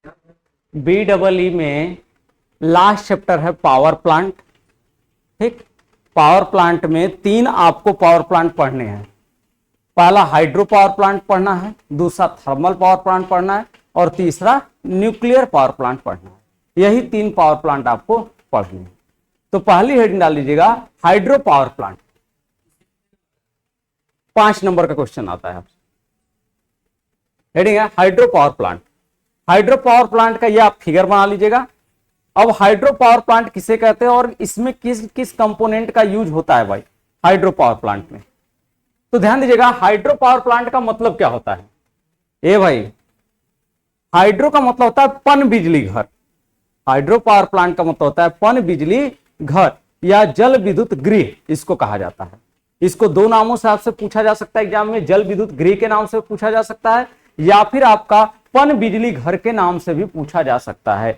BEE में last chapter है power plant. ठीक, पावर प्लांट में 3 आपको पावर प्लांट पढ़ने हैं। पहला हाइड्रो पावर प्लांट पढ़ना है, दूसरा थर्मल पावर प्लांट पढ़ना है और तीसरा न्यूक्लियर पावर प्लांट पढ़ना है। यही 3 पावर प्लांट आपको पढ़ने हैं। तो पहली हेडिंग डाल लीजिएगा हाइड्रो पावर प्लांट। 5 नंबर का क्वेश्चन आता है आपसे। हेडिंग है hydro power plant. Hydro power plant का ये आप फिगर बना लीजिएगा। अब हाइड्रो पावर प्लांट किसे कहते हैं और इसमें किस किस कंपोनेंट का यूज होता है भाई हाइड्रो पावर प्लांट में। तो ध्यान दीजिएगा, हाइड्रो पावर प्लांट का मतलब क्या होता है। ए भाई, हाइड्रो का मतलब होता है पन बिजली घर। हाइड्रो पावर प्लांट का मतलब होता है पन बिजली घर या जल विद्युत गृह, इसको कहा जाता है। इसको 2 नामों से आपसे पूछा जा सकता है एग्जाम में। जल विद्युत गृह के नाम से पूछा जा सकता है या फिर आपका पन बिजली घर के नाम से भी पूछा जा सकता है।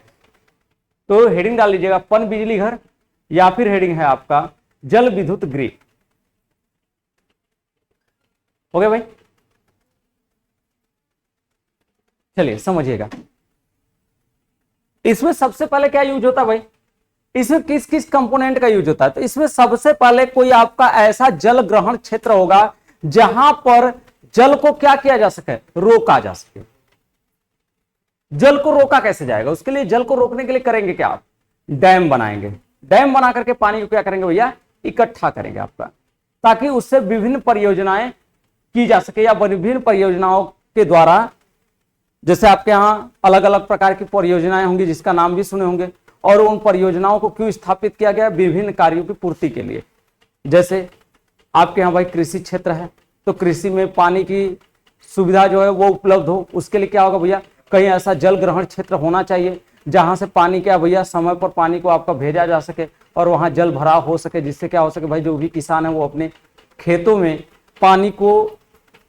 तो हेडिंग डाल लीजिएगा पन बिजली घर या फिर हेडिंग है आपका जल विद्युत गृह। हो गया भाई, चलिए समझिएगा। इसमें सबसे पहले क्या यूज होता है भाई, इसमें किस किस कंपोनेंट का यूज होता है। तो इसमें सबसे पहले कोई आपका ऐसा जल ग्रहण क्षेत्र होगा जहां पर जल को क्या किया जा सके, रोका जा सके। जल को रोका कैसे जाएगा, उसके लिए जल को रोकने के लिए करेंगे क्या, आप डैम बनाएंगे। डैम बना करके पानी को क्या करेंगे भैया, इकट्ठा करेंगे आपका, ताकि उससे विभिन्न परियोजनाएं की जा सके या विभिन्न परियोजनाओं के द्वारा, जैसे आपके यहां अलग अलग प्रकार की परियोजनाएं होंगी जिसका नाम भी सुने होंगे, और उन परियोजनाओं को क्यों स्थापित किया गया, विभिन्न कार्यों की पूर्ति के लिए। जैसे आपके यहाँ भाई कृषि क्षेत्र है, तो कृषि में पानी की सुविधा जो है वो उपलब्ध हो, उसके लिए क्या होगा भैया, कहीं ऐसा जल ग्रहण क्षेत्र होना चाहिए जहां से पानी क्या भैया समय पर पानी को आपका भेजा जा सके और वहां जल भराव हो सके, जिससे क्या हो सके भाई जो भी किसान है वो अपने खेतों में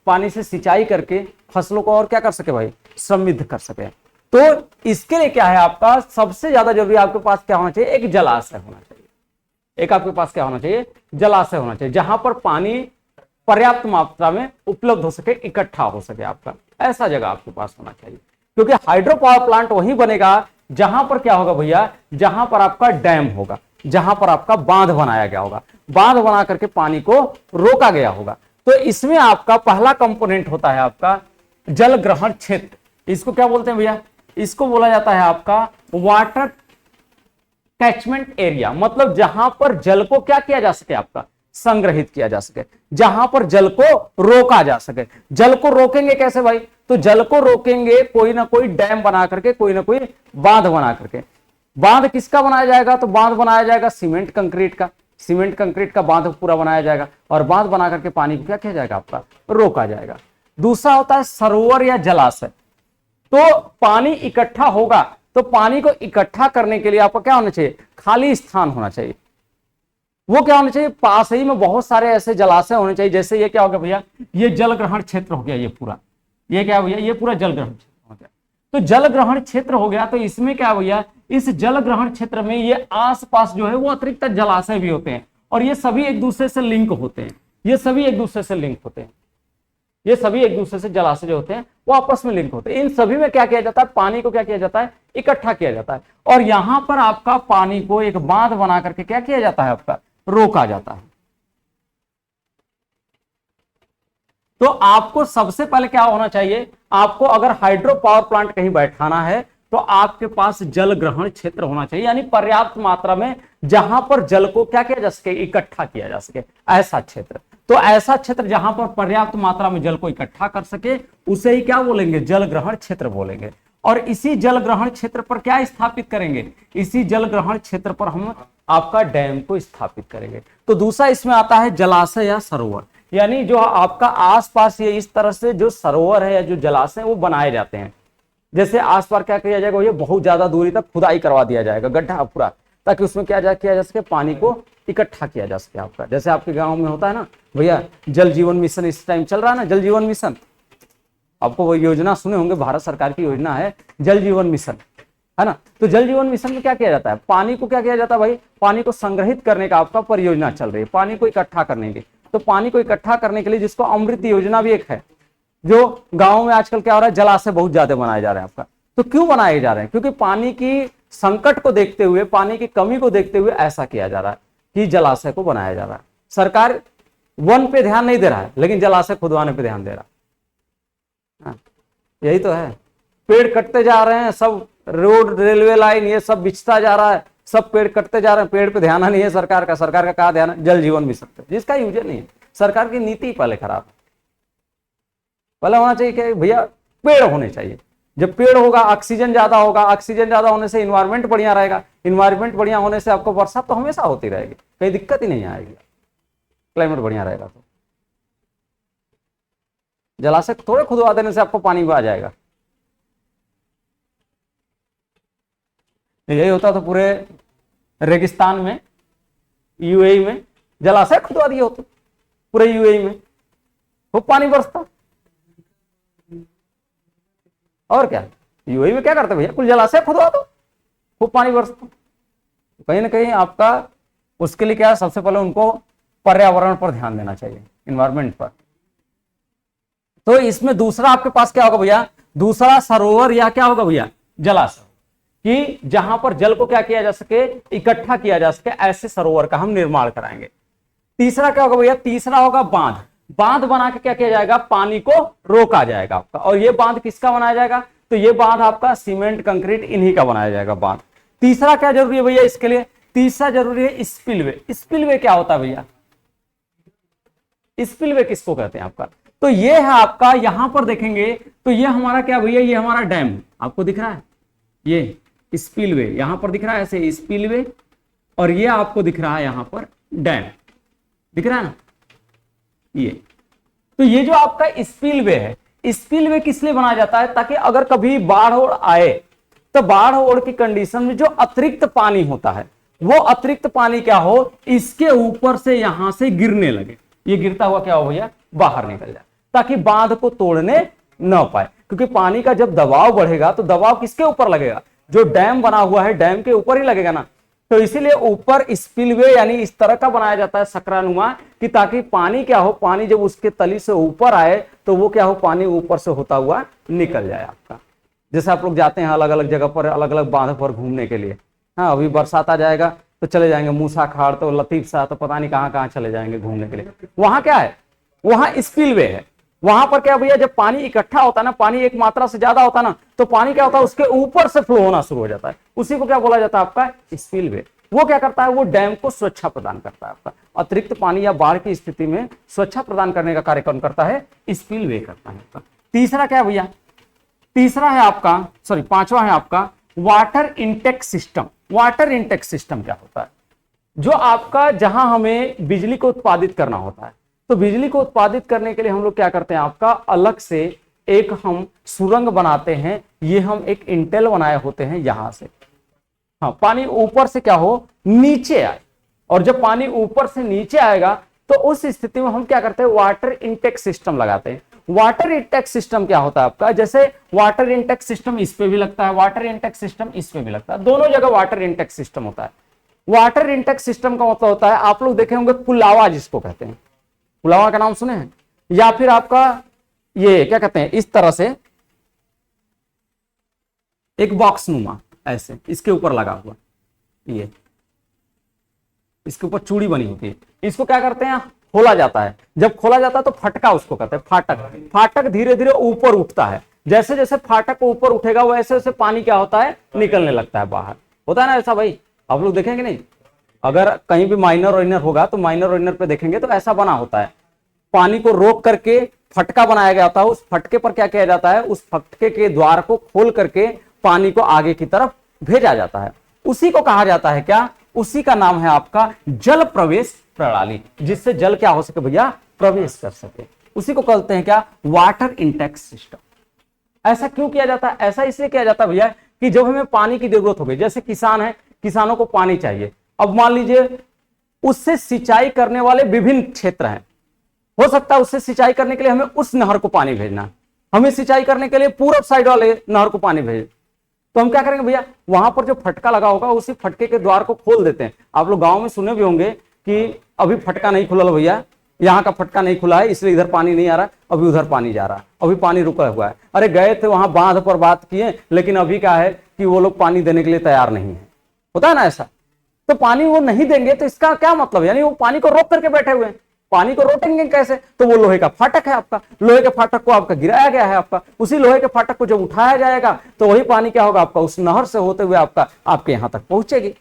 पानी से सिंचाई करके फसलों को और क्या कर सके भाई, समृद्ध कर सके। तो इसके लिए क्या है, आपका सबसे ज्यादा जरूरी आपके पास क्या होना चाहिए, एक जलाशय होना चाहिए। एक आपके पास क्या होना चाहिए, जलाशय होना चाहिए, जहां पर पानी पर्याप्त मात्रा में उपलब्ध हो सके, इकट्ठा हो सके आपका, ऐसा जगह आपके पास होना चाहिए। क्योंकि हाइड्रो पावर प्लांट वहीं बनेगा जहां पर क्या होगा भैया, जहां पर आपका डैम होगा, जहां पर आपका बांध बनाया गया होगा, बांध बना करके पानी को रोका गया होगा। तो इसमें आपका पहला कंपोनेंट होता है आपका जल ग्रहण क्षेत्र। इसको क्या बोलते हैं भैया, इसको बोला जाता है आपका वाटर कैचमेंट एरिया। मतलब जहां पर जल को क्या किया जा सके, आपका संग्रहित किया जा सके, जहां पर जल को रोका जा सके। जल को रोकेंगे कैसे भाई, तो जल को रोकेंगे कोई ना कोई डैम बना करके, कोई ना कोई बांध बना करके। बांध किसका बनाया जाएगा, तो बांध बनाया जाएगा सीमेंट कंक्रीट का। सीमेंट कंक्रीट का बांध पूरा बनाया जाएगा और बांध बना करके पानी को क्या किया जाएगा, आपका रोका जाएगा। दूसरा होता है सरोवर या जलाशय। तो पानी इकट्ठा होगा, तो पानी को इकट्ठा करने के लिए आपको क्या होना चाहिए, खाली स्थान होना चाहिए। वो क्या होना चाहिए, पास ही में बहुत सारे ऐसे जलाशय होने चाहिए। जैसे ये क्या हो गया भैया, ये जल ग्रहण क्षेत्र हो गया, ये पूरा, ये क्या भैया, ये पूरा जल ग्रहण क्षेत्र हो गया। तो जल ग्रहण क्षेत्र हो गया, तो इसमें क्या भैया, इस जल ग्रहण क्षेत्र में ये आसपास जो है वो अतिरिक्त जलाशय भी होते हैं, और ये सभी एक दूसरे से लिंक होते हैं। ये सभी एक दूसरे से लिंक होते हैं, ये सभी एक दूसरे से जलाशय जो होते हैं वो आपस में लिंक होते हैं। इन सभी में क्या किया जाता है, पानी को क्या किया जाता है, इकट्ठा किया जाता है, और यहां पर आपका पानी को एक बांध बना करके क्या किया जाता है, आपका रोका जाता है। तो आपको सबसे पहले क्या होना चाहिए, आपको अगर हाइड्रो पावर प्लांट कहीं बैठाना है तो आपके पास जल ग्रहण क्षेत्र होना चाहिए, यानी पर्याप्त मात्रा में जहां पर जल को क्या किया जा सके, इकट्ठा किया जा सके, ऐसा क्षेत्र। तो ऐसा क्षेत्र जहां पर पर्याप्त मात्रा में जल को इकट्ठा कर सके उसे ही क्या बोलेंगे, जल ग्रहण क्षेत्र बोलेंगे। और इसी जल ग्रहण क्षेत्र पर क्या स्थापित करेंगे, इसी जल ग्रहण क्षेत्र पर हम आपका डैम को स्थापित करेंगे। तो दूसरा इसमें आता है जलाशय या सरोवर, यानी जो आपका आसपास ये इस तरह से जो सरोवर है या जो जलाशय वो बनाए जाते हैं। जैसे आसपास क्या किया जाएगा, ये बहुत ज्यादा दूरी तक खुदाई करवा दिया जाएगा, गड्ढा पूरा, ताकि उसमें क्या किया जा सके, पानी को इकट्ठा किया जा सके आपका। जैसे आपके गांव में होता है ना भैया, जल जीवन मिशन इस टाइम चल रहा है ना, जल जीवन मिशन, आपको वो योजना सुने होंगे, भारत सरकार की योजना है जल जीवन मिशन, है ना। तो जल जीवन मिशन में क्या किया जाता है, पानी को क्या किया जाता है भाई, पानी को संग्रहित करने का आपका परियोजना चल रही है, पानी को इकट्ठा करने की। तो पानी को इकट्ठा करने के लिए जिसको अमृत योजना भी एक है, जो गाँव में आजकल क्या हो रहा है, जलाशय बहुत ज्यादा बनाए जा रहे हैं आपका, तो क्यों बनाए जा रहे हैं? क्योंकि पानी की संकट को देखते हुए, पानी की कमी को देखते हुए ऐसा किया जा रहा है कि जलाशय को बनाया जा रहा है। सरकार वन पे ध्यान नहीं दे रहा है, लेकिन जलाशय खुदवाने पे ध्यान दे रहा है। यही तो है, पेड़ कटते जा रहे हैं, सब रोड, रेलवे लाइन, ये सब बिछता जा रहा है, सब पेड़ कटते जा रहे हैं, पेड़ पे ध्यान नहीं है सरकार का। सरकार का कहा ध्यान है? जल जीवन मिशन पे, जिसका यूज नहीं है। सरकार की नीति पहले खराब है। पहले होना चाहिए कि भैया पेड़ होने चाहिए। जब पेड़ होगा ऑक्सीजन ज्यादा होगा, ऑक्सीजन ज्यादा होने से इन्वायरमेंट बढ़िया रहेगा, इन्वायरमेंट बढ़िया होने से आपको वर्षा तो हमेशा होती रहेगी, कहीं दिक्कत ही नहीं आएगी, क्लाइमेट बढ़िया रहेगा। तो जलाशय थोड़े खुदवा देने से आपको पानी आ जाएगा। यही होता तो पूरे रेगिस्तान में, यूएई में जलाशय खुदवा दिए होते, पूरे यूएई में खूब पानी बरसता। और क्या, यूएई में क्या करते भैया, कुल जलाशय खुदवा दो, खूब पानी बरसता। कहीं ना कहीं आपका उसके लिए क्या है, सबसे पहले उनको पर्यावरण पर ध्यान देना चाहिए, इन्वायरमेंट पर। तो इसमें दूसरा आपके पास क्या होगा भैया, दूसरा सरोवर या क्या होगा भैया, जलाशय, कि जहां पर जल को क्या किया जा सके, इकट्ठा किया जा सके, ऐसे सरोवर का हम निर्माण कराएंगे। तीसरा क्या होगा भैया, तीसरा होगा बांध। बांध बना के क्या किया जाएगा, पानी को रोका जाएगा आपका। और ये बांध किसका बनाया जाएगा, तो ये बांध आपका सीमेंट, कंक्रीट, इन्हीं का बनाया जाएगा बांध। तीसरा क्या जरूरी है भैया इसके लिए, तीसरा जरूरी है स्पिलवे। स्पिलवे क्या होता है भैया, स्पिलवे किसको कहते हैं आपका, तो ये है आपका, यहां पर देखेंगे तो ये हमारा क्या भैया, ये हमारा डैम आपको दिख रहा है, ये स्पिलवे यहां पर दिख रहा है ऐसे स्पिलवे, और ये आपको दिख रहा है यहां पर डैम, दिख रहा है ना ये। तो ये जो आपका स्पिलवे है, स्पिलवे किस लिए बनाया जाता है, ताकि अगर कभी बाढ़ ओढ़ आए तो बाढ़ ओढ़ की कंडीशन में जो अतिरिक्त पानी होता है, वो अतिरिक्त पानी क्या हो, इसके ऊपर से यहां से गिरने लगे, ये गिरता हुआ क्या हो भैया, बाहर निकल जाए, ताकि बांध को तोड़ने न पाए। क्योंकि पानी का जब दबाव बढ़ेगा तो दबाव किसके ऊपर लगेगा, जो डैम बना हुआ है डैम के ऊपर ही लगेगा ना। तो इसीलिए ऊपर स्पिलवे यानी इस तरह का बनाया जाता है सकरानुमा, कि ताकि पानी क्या हो, पानी जब उसके तली से ऊपर आए तो वो क्या हो, पानी ऊपर से होता हुआ निकल जाए आपका। जैसे आप लोग जाते हैं अलग अलग जगह पर, अलग अलग बांध पर घूमने के लिए, हाँ अभी बरसात आ जाएगा तो चले जाएंगे मूसा खाड़, तो लतीफ सा, तो पता नहीं कहाँ कहाँ चले जाएंगे घूमने के लिए। वहां क्या है, वहां स्पिलवे है। वहां पर क्या भैया, जब पानी इकट्ठा होता है ना, पानी एक मात्रा से ज्यादा होता है ना, तो पानी क्या होता है, उसके ऊपर से फ्लो होना शुरू हो जाता है, उसी को क्या बोला जाता है आपका, स्पिलवे। वो क्या करता है, वो डैम को सुरक्षा प्रदान करता है आपका, अतिरिक्त पानी या बाढ़ की स्थिति में सुरक्षा प्रदान करने का कार्य कौन करता है, स्पिलवे करता है आपका। तीसरा क्या भैया, तीसरा है आपका, सॉरी पांचवा है आपका water intake system. Water intake system क्या होता है, जो आपका, जहां हमें बिजली को उत्पादित करना होता है, तो बिजली को उत्पादित करने के लिए हम लोग क्या करते हैं आपका, अलग से एक हम सुरंग बनाते हैं, ये हम एक इंटेल बनाए होते हैं यहां से, हाँ पानी ऊपर से क्या हो, नीचे आए। और जब पानी ऊपर से नीचे आएगा तो उस स्थिति में हम क्या करते हैं, वाटर इंटेक सिस्टम लगाते हैं। वाटर इंटेक सिस्टम क्या होता है आपका, जैसे वाटर इंटेक सिस्टम इस पे भी लगता है, वाटर इंटेक सिस्टम इस पे भी लगता है, दोनों जगह वाटर इंटेक सिस्टम होता है। वाटर इंटेक सिस्टम का मतलब होता है, आप लोग देखे होंगे पुलावा जिसको कहते हैं, पुलावा का नाम सुने हैं, या फिर आपका ये क्या कहते हैं, इस तरह से एक बॉक्स नुमा ऐसे इसके ऊपर लगा हुआ, ये इसके ऊपर चूड़ी बनी होती है, इसको क्या करते हैं, खोला जाता है। जब खोला जाता है तो फटका उसको कहते हैं, फाटक। फाटक धीरे धीरे ऊपर उठता है, जैसे जैसे फाटक ऊपर उठेगा वैसे वैसे पानी क्या होता है, निकलने लगता है बाहर। होता है ना ऐसा भाई, आप लोग देखेंगे नहीं, अगर कहीं भी माइनर वाइनर होगा तो माइनर वाइनर पे देखेंगे तो ऐसा बना होता है, पानी को रोक करके फटका बनाया गया था, उस फटके पर क्या किया जाता है, उस फटके के द्वार को खोल करके पानी को आगे की तरफ भेजा जाता है। उसी को कहा जाता है क्या, उसी का नाम है आपका जल प्रवेश प्रणाली, जिससे जल क्या हो सके भैया, प्रवेश कर सके, उसी को कहते हैं क्या, वाटर इंटेक सिस्टम। ऐसा क्यों किया जाता है, ऐसा इसलिए किया जाता है भैया कि जब हमें पानी की जरूरत हो गई, जैसे किसान है, किसानों को पानी चाहिए, अब मान लीजिए उससे सिंचाई करने वाले विभिन्न क्षेत्र हैं, हो सकता है उससे सिंचाई करने के लिए हमें उस नहर को पानी भेजना, हमें सिंचाई करने के लिए पूरब साइड वाले नहर को पानी भेजे, तो हम क्या करेंगे भैया, वहां पर जो फटका लगा होगा उसी फटके के द्वार को खोल देते हैं। आप लोग गांव में सुने भी होंगे कि अभी फटका नहीं खुला भैया, यहाँ का फटका नहीं खुला है इसलिए इधर पानी नहीं आ रहा, अभी उधर पानी जा रहा है, अभी पानी रुका हुआ है। अरे गए थे वहां बांध पर बात किए, लेकिन अभी क्या है कि वो लोग पानी देने के लिए तैयार नहीं है, होता है ना ऐसा। तो पानी वो नहीं देंगे तो इसका क्या मतलब, यानी वो पानी को रोक करके बैठे हुए हैं। पानी को रोकेंगे कैसे, तो वो लोहे का फाटक है आपका, लोहे के फाटक को आपका गिराया गया है आपका, उसी लोहे के फाटक को जब उठाया जाएगा तो वही पानी क्या होगा आपका उस नहर से होते हुए आपका आपके यहां तक पहुंचेगी।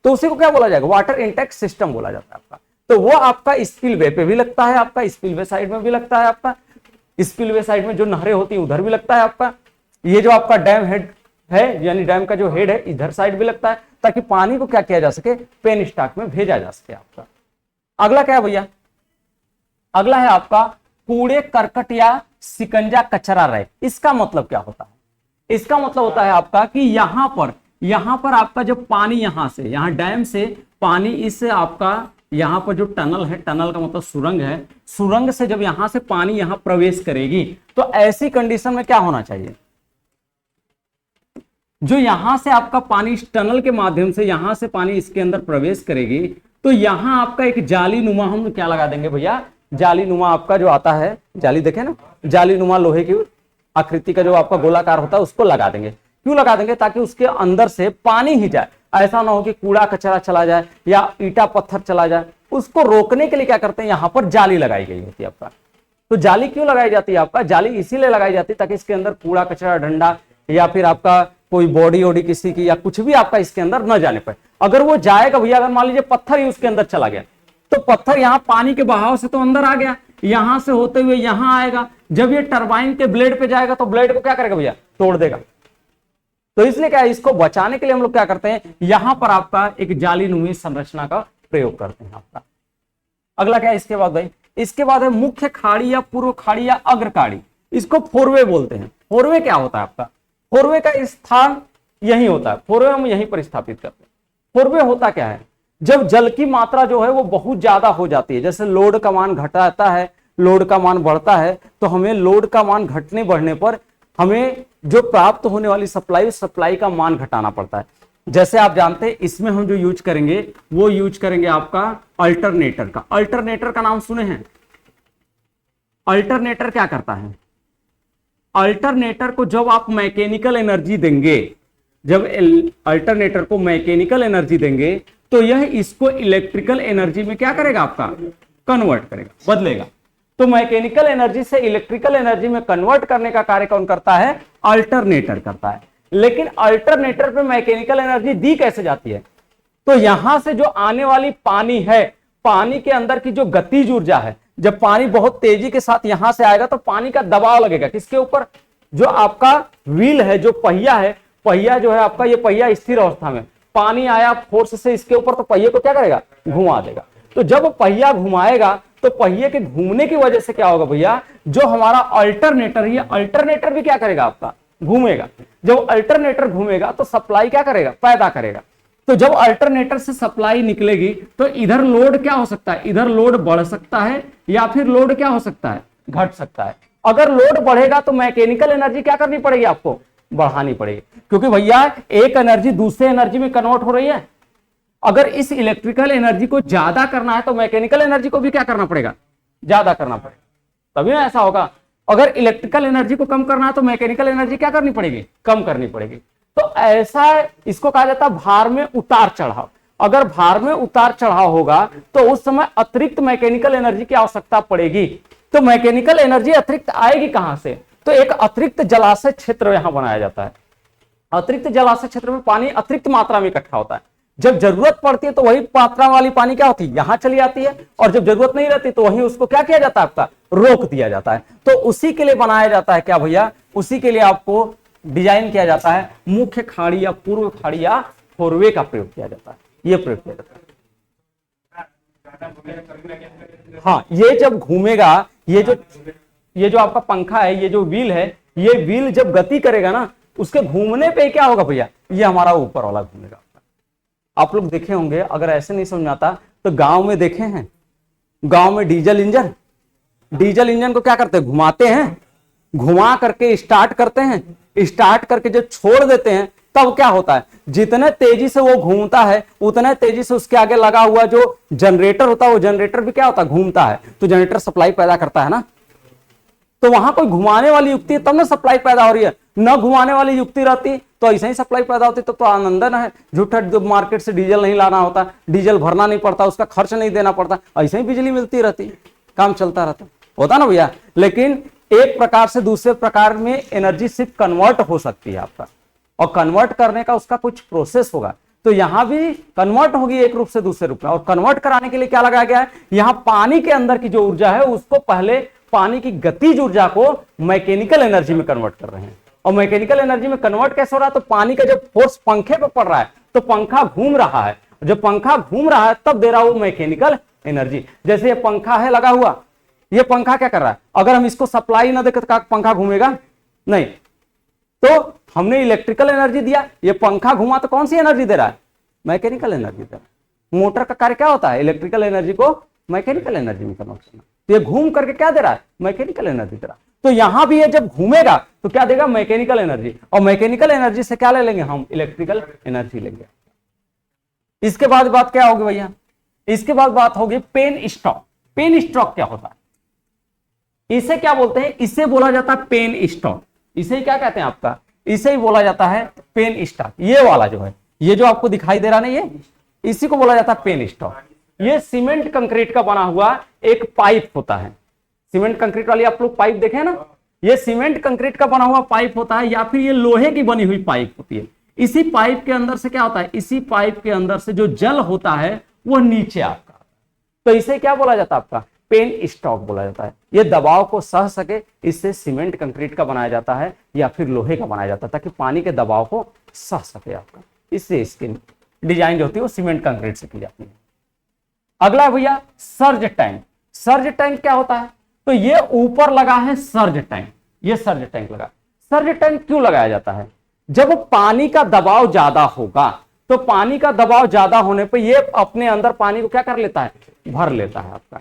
तो उसी को क्या बोला जाएगा, वाटर इंटेक सिस्टम बोला जाता है आपका। तो वो आपका स्पिलवे पे भी लगता है, आपका स्पिलवे साइड में भी लगता है, आपका स्पिलवे साइड में जो नहरें होती है उधर भी लगता है आपका। ये जो आपका डैम हेड है, यानी डैम का जो हेड है इधर साइड भी लगता है, ताकि पानी को क्या किया जा सके, पेन स्टॉक में भेजा जा सके आपका। अगला क्या है भैया, अगला है आपका कूड़े करकट या सिकंजा कचरा रहे। इसका मतलब क्या होता है, इसका मतलब होता है आपका कि यहां पर आपका जब पानी यहां से, यहां डैम से पानी इस आपका यहां पर जो टनल है, टनल का मतलब सुरंग है, सुरंग से जब यहां से पानी यहां प्रवेश करेगी तो ऐसी कंडीशन में क्या होना चाहिए, जो यहां से आपका पानी इस टनल के माध्यम से यहां से पानी इसके अंदर प्रवेश करेगी, तो यहां आपका एक जाली नुमा हम क्या लगा देंगे भैया, जाली नुमा आपका जो आता है, जाली देखे ना, जाली नुमा लोहे की आकृति का जो आपका गोलाकार होता है उसको लगा देंगे। क्यों लगा देंगे, ताकि उसके अंदर से पानी ही जाए, ऐसा ना हो कि कूड़ा कचरा चला जाए या ईटा पत्थर चला जाए। उसको रोकने के लिए क्या करते हैं, यहां पर जाली लगाई गई होती है आपका। तो जाली क्यों लगाई जाती है आपका, जाली इसीलिए लगाई जाती है ताकि इसके अंदर कूड़ा कचरा डंडा या फिर आपका कोई बॉडी वॉडी किसी की या कुछ भी आपका इसके अंदर न जाने पाए। अगर वो जाएगा भैया, अगर मान लीजिए पत्थर ही उसके अंदर चला गया, तो पत्थर यहाँ पानी के बहाव से तो अंदर आ गया, यहां से होते हुए यहां आएगा, जब ये टरबाइन के ब्लेड पे जाएगा तो ब्लेड को क्या करेगा भैया, तोड़ देगा। तो इसलिए क्या है, इसको बचाने के लिए हम लोग क्या करते हैं, यहां पर आपका एक जालीनुमी संरचना का प्रयोग करते हैं आपका। अगला क्या है इसके बाद भाई, इसके बाद है मुख्य खाड़ी या पूर्व खाड़ी या अग्र खाड़ी, इसको फोरवे बोलते हैं। फोरवे क्या होता है आपका, फोरवे का स्थान यही होता है, फोरवे हम यहीं पर स्थापित करते हैं। फोरवे होता क्या है, जब जल की मात्रा जो है वो बहुत ज्यादा हो जाती है, जैसे लोड का मान घटाता है, लोड का मान बढ़ता है, तो हमें लोड का मान घटने बढ़ने पर हमें जो प्राप्त होने वाली सप्लाई का मान घटाना पड़ता है। जैसे आप जानते हैं इसमें हम जो यूज करेंगे वो यूज करेंगे आपका अल्टरनेटर का। अल्टरनेटर का नाम सुने हैं, अल्टरनेटर क्या करता है, अल्टरनेटर को जब आप मैकेनिकल एनर्जी देंगे, जब अल्टरनेटर को मैकेनिकल एनर्जी देंगे तो यह इसको इलेक्ट्रिकल एनर्जी में क्या करेगा आपका, कन्वर्ट करेगा, बदलेगा। तो मैकेनिकल एनर्जी से इलेक्ट्रिकल एनर्जी में कन्वर्ट करने का कार्य कौन करता है, अल्टरनेटर करता है। लेकिन अल्टरनेटर पे मैकेनिकल एनर्जी दी कैसे जाती है, तो यहां से जो आने वाली पानी है, पानी के अंदर की जो गतिज ऊर्जा है, जब पानी बहुत तेजी के साथ यहां से आएगा तो पानी का दबाव लगेगा किसके ऊपर, जो आपका व्हील है, जो पहिया है, पहिया जो है आपका, ये पहिया स्थिर अवस्था में, पानी आया फोर्स से इसके ऊपर तो पहिए को क्या करेगा, घुमा देगा। तो जब पहिया घुमाएगा तो पहिए के घूमने की वजह से क्या होगा भैया, जो हमारा अल्टरनेटर है, अल्टरनेटर भी क्या करेगा आपका, घूमेगा। जब अल्टरनेटर घूमेगा तो सप्लाई क्या करेगा, पैदा करेगा। तो जब अल्टरनेटर से सप्लाई निकलेगी तो इधर लोड क्या हो सकता है, इधर लोड बढ़ सकता है या फिर लोड क्या हो सकता है, घट सकता है। अगर लोड बढ़ेगा तो मैकेनिकल एनर्जी क्या करनी पड़ेगी आपको, बढ़ानी पड़ेगी, क्योंकि भैया एक एनर्जी दूसरे एनर्जी में कन्वर्ट हो रही है। अगर इस इलेक्ट्रिकल एनर्जी को ज्यादा करना है तो मैकेनिकल एनर्जी को भी क्या करना पड़ेगा, ज्यादा करना पड़ेगा, तभी ना ऐसा होगा। अगर इलेक्ट्रिकल एनर्जी को कम करना है तो मैकेनिकल एनर्जी क्या करनी पड़ेगी, कम करनी पड़ेगी। तो ऐसा इसको कहा जाता है भार में उतार चढ़ाव। अगर भार में उतार चढ़ाव होगा तो उस समय अतिरिक्त मैकेनिकल एनर्जी की आवश्यकता पड़ेगी। तो मैकेनिकल एनर्जी अतिरिक्त आएगी कहां से, तो एक अतिरिक्त जलाशय क्षेत्र यहां बनाया जाता है। अतिरिक्त जलाशय क्षेत्र में पानी अतिरिक्त मात्रा में इकट्ठा होता है, जब जरूरत पड़ती है तो वही मात्रा वाली पानी क्या होती है, यहां चली आती है, और जब जरूरत नहीं रहती तो वही उसको क्या किया जाता है, आपका रोक दिया जाता है। तो उसी के लिए बनाया जाता है क्या भैया, उसी के लिए आपको डिजाइन किया जाता है, मुख्य खाड़ी या पूर्व खाड़ी या फोरवे का प्रयोग किया जाता है, ये प्रयोग किया जाता है। हाँ, ये जब घूमेगा, ये जो आपका पंखा है, ये जो व्हील है, ये व्हील जब गति करेगा ना, उसके घूमने पे क्या होगा भैया, ये हमारा ऊपर वाला घूमेगा। आप लोग देखे होंगे, अगर ऐसे नहीं समझ आता तो गांव में देखे हैं, गांव में डीजल इंजन को क्या करते हैं, घुमाते हैं, घुमा करके स्टार्ट करते हैं, स्टार्ट करके जब छोड़ देते हैं तब क्या होता है, जितने तेजी से वो घूमता है उतने तेजी से उसके आगे लगा हुआ जो जनरेटर होता है वो जनरेटर भी क्या होता है, घूमता है, तो जनरेटर सप्लाई पैदा करता है ना। तो वहां कोई घुमाने वाली युक्ति है तब ना सप्लाई पैदा हो रही है, न घुमाने वाली युक्ति रहती तो ऐसे ही सप्लाई पैदा होती। तो आनंदन है, झूठा मार्केट से डीजल नहीं लाना होता, डीजल भरना नहीं पड़ता, उसका खर्च नहीं देना पड़ता, ऐसे ही बिजली मिलती रहती, काम चलता रहता होता ना भैया। लेकिन एक प्रकार से दूसरे प्रकार में एनर्जी सिर्फ कन्वर्ट हो सकती है आपका, और कन्वर्ट करने का उसका कुछ प्रोसेस होगा। तो यहां भी कन्वर्ट होगी एक रूप से दूसरे रूप में, और कन्वर्ट कराने के लिए क्या लगाया गया है, यहां पानी के अंदर की जो ऊर्जा है उसको पहले पानी की गतिज ऊर्जा को मैकेनिकल एनर्जी में कन्वर्ट कर रहे हैं। और मैकेनिकल एनर्जी में कन्वर्ट कैसे हो रहा है, तो पानी का जब फोर्स पंखे पे पड़ रहा है तो पंखा घूम रहा है, जब पंखा घूम रहा है तब दे रहा है वो मैकेनिकल एनर्जी। जैसे ये पंखा है लगा हुआ, ये पंखा क्या कर रहा है, अगर हम इसको सप्लाई ना देकर तो पंखा घूमेगा नहीं, तो हमने इलेक्ट्रिकल एनर्जी दिया, ये पंखा घुमा तो कौन सी एनर्जी दे रहा है, मैकेनिकल एनर्जी दे रहा है। मोटर का कार्य क्या होता है, इलेक्ट्रिकल एनर्जी को मैकेनिकल एनर्जी में कन्वर्ट करना। तो ये घूम करके क्या दे रहा है, मैकेनिकल एनर्जी दे रहा है। तो यहां भी ये जब घूमेगा तो क्या देगा, मैकेनिकल एनर्जी, और मैकेनिकल एनर्जी से क्या ले लेंगे हम, इलेक्ट्रिकल एनर्जी लेंगे। इसके बाद बात क्या होगी भैया, इसके बाद बात होगी पेन स्टॉक। पेन स्टॉक क्या होता है, इसे क्या बोलते हैं, इसे बोला जाता है पेन स्टॉक। इसे क्या कहते हैं आपका, इसे ही बोला जाता है पेन स्टॉक। ये वाला जो है, ये जो आपको दिखाई दे रहा ना, ये इसी को बोला जाता है पेन स्टॉक। ये सीमेंट कंक्रीट का बना हुआ एक पाइप होता है, सीमेंट कंक्रीट वाली आप लोग पाइप देखे ना, ये सीमेंट कंक्रीट का बना हुआ पाइप होता है, या फिर ये लोहे की बनी हुई पाइप होती है। इसी पाइप के अंदर से क्या होता है, इसी पाइप के अंदर से जो जल होता है वो नीचे आपका, तो इसे क्या बोला जाता है आपका, पेन स्टॉक बोला जाता है। ये दबाव को सह सके, इससे सीमेंट कंक्रीट का बनाया जाता है या फिर लोहे का बनाया जाता है, ताकि पानी के दबाव को सह सके आपका। इससे इसकी डिजाइन जो होती है वो सीमेंट कंक्रीट से की जाती है। अगला भैया सर्ज टैंक। सर्ज टैंक क्या होता है, तो ये ऊपर लगा है सर्ज टैंक, ये सर्ज टैंक लगा। सर्ज टैंक क्यों लगाया जाता है, जब पानी का दबाव ज्यादा होगा तो पानी का दबाव ज्यादा होने पर ये अपने अंदर पानी को क्या कर लेता है, भर लेता है आपका,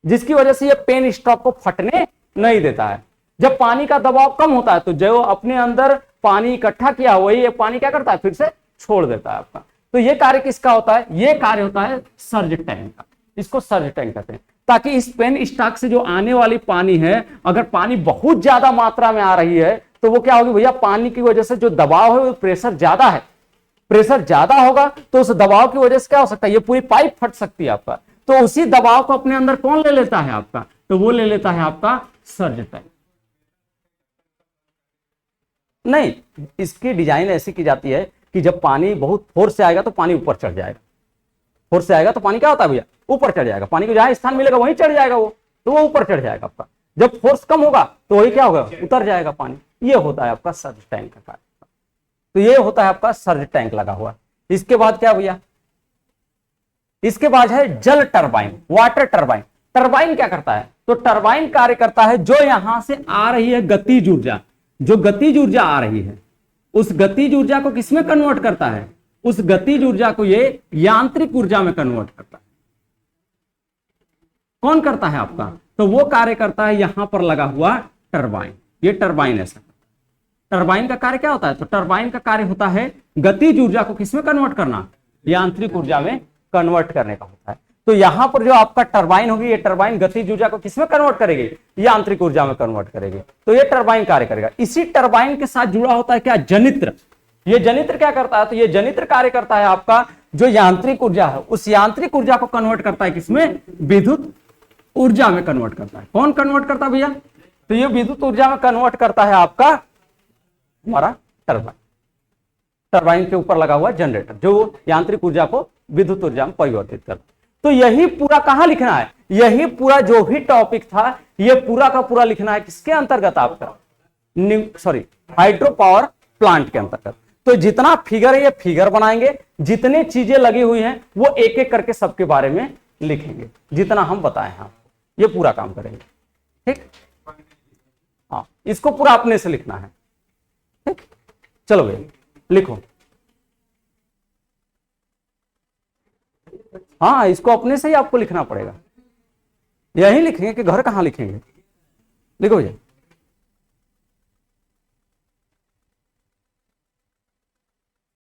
जिसकी वजह से ये पेन स्टॉक को फटने नहीं देता है। जब पानी का दबाव कम होता है तो जो अपने अंदर पानी इकट्ठा किया हुआ ये पानी क्या करता है, फिर से छोड़ देता है आपका। तो ये कार्य किसका होता है, ये कार्य होता है सर्ज टैंक का, इसको सर्ज टैंक कहते हैं। ताकि इस पेन स्टॉक से जो आने वाली पानी है, अगर पानी बहुत ज्यादा मात्रा में आ रही है तो वो क्या होगी भैया, पानी की वजह से जो दबाव है वो प्रेशर ज्यादा है, प्रेशर ज्यादा होगा तो उस दबाव की वजह से क्या हो सकता है, ये पूरी पाइप फट सकती है आपका। तो उसी दबाव को अपने अंदर कौन ले लेता है आपका, तो वो ले लेता है आपका सर्ज टैंक। नहीं, इसकी डिजाइन ऐसी की जाती है कि जब पानी बहुत फोर्स से आएगा तो पानी ऊपर चढ़ जाएगा, फोर्स से आएगा तो पानी क्या होता है भैया, ऊपर चढ़ जाएगा, पानी को जहां स्थान मिलेगा वहीं चढ़ जाएगा वो, तो वो ऊपर चढ़ जाएगा आपका। जब फोर्स कम होगा तो वही क्या होगा, उतर जाएगा पानी। ये होता है आपका सर्ज टैंक का कार्य। तो ये होता है आपका सर्ज टैंक लगा हुआ। इसके बाद क्या भैया, इसके बाद है जल टरबाइन, वाटर टरबाइन। टरबाइन क्या करता है, तो टरबाइन कार्य करता है जो यहां से आ रही है गतिज ऊर्जा, जो गतिज ऊर्जा आ रही है उस गतिज ऊर्जा को किसमें कन्वर्ट करता है, उस गतिज ऊर्जा को ये यांत्रिक ऊर्जा में कन्वर्ट करता है। कौन करता है आपका, तो वो कार्य करता है यहां पर लगा हुआ टरबाइन। ये टरबाइन ऐसा, टरबाइन का कार्य क्या होता है, तो टरबाइन का कार्य होता है गतिज ऊर्जा को किसमें कन्वर्ट करना, यांत्रिक ऊर्जा में कन्वर्ट करने का होता है। तो यहां पर जो आपका टरबाइन होगी, ये टरबाइन गतिज ऊर्जा को किसमें कन्वर्ट करेगी, यांत्रिक ऊर्जा में कन्वर्ट करेगी। तो ये टरबाइन कार्य करेगा। इसी टरबाइन के साथ जुड़ा होता है क्या, जनित्र। ये जनित्र क्या करता है, तो ये जनित्र कार्य करता है आपका जो यांत्रिक ऊर्जा है उस यांत्रिक ऊर्जा को कन्वर्ट करता है किसमें, विद्युत ऊर्जा में कन्वर्ट करता है। कौन कन्वर्ट करता है भैया, तो ये विद्युत ऊर्जा में कन्वर्ट करता है आपका हमारा टरबाइन। टरबाइन के ऊपर लगा हुआ जनरेटर जो यांत्रिक ऊर्जा को विद्युत ऊर्जा में परिवर्तित करता है। तो यही पूरा कहां लिखना है, यही पूरा जो भी टॉपिक था ये पूरा का पूरा लिखना है किसके अंतर्गत, आपका हाइड्रो पावर प्लांट के अंतर्गत। तो जितना फिगर है ये फिगर बनाएंगे, जितनी चीजें लगी हुई हैं वो एक एक करके सबके बारे में लिखेंगे, जितना हम बताए हैं आपको ये पूरा काम करेंगे। ठीक, हाँ, इसको पूरा अपने से लिखना है। ठीक, चलो भैया लिखो। हाँ, इसको अपने से ही आपको लिखना पड़ेगा, यही लिखेंगे कि घर कहां लिखेंगे, लिखो भैया।